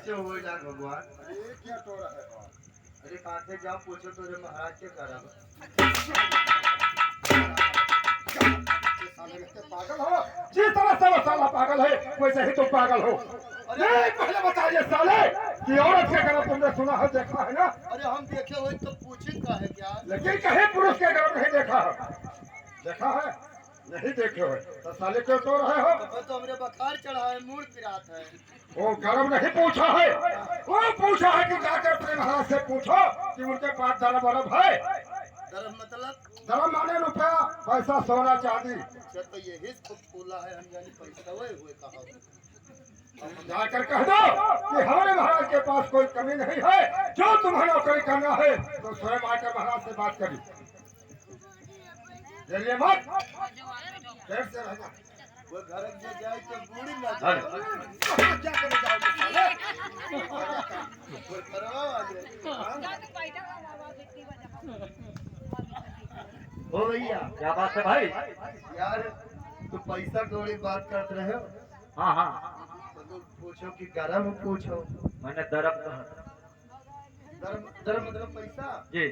कैसे हो ना भगवान। अरे क्या तो रहा है? अरे काटे जाओ पूछो तो महाराज के करब। साले लगते पागल हो, जिस तरह से वो साला पागल है वैसे ही तुम पागल हो। अरे पहले बताइए साले कि औरत के गर्भ तुमने सुना है, देखा है ना? अरे हम देखे हुए तो पूछे का है क्या? लेकिन कहीं पुरुष के गर्भ नहीं देखा है। देखा है? नहीं देखे हो तो साले क्यों तो रहे हो? तो हमरे बखार चढ़ा है, मूड पिरात है। वो गर्भ नहीं पूछा है, वो पूछा है कि जाकर अपने महाराज से पूछो कि उनके पास धर्म वर्म है। धर्म मतलब? धर्म माने रुपया पैसा सोना चांदी। अच्छा तो यही तो फूला है, हम जानी पैसा हुए कहा। जाकर कह दो कि हमारे महाराज के पास कोई कमी नहीं है, जो तुम्हें नौकरी करना है तो स्वयं आकर महाराज से बात करी। चलिए मत देर से रहना। वो घर में जाए तो बूढ़ी ना क्या करे जाओगे साले? ओ भैया क्या बात है भाई? यार तू पैसा कौड़ी बात करते रहे हो हाँ हाँ, तो तू पूछो कि गरम पूछो। मैंने दरब कहा। धर्म धर्म मतलब पैसा। जी।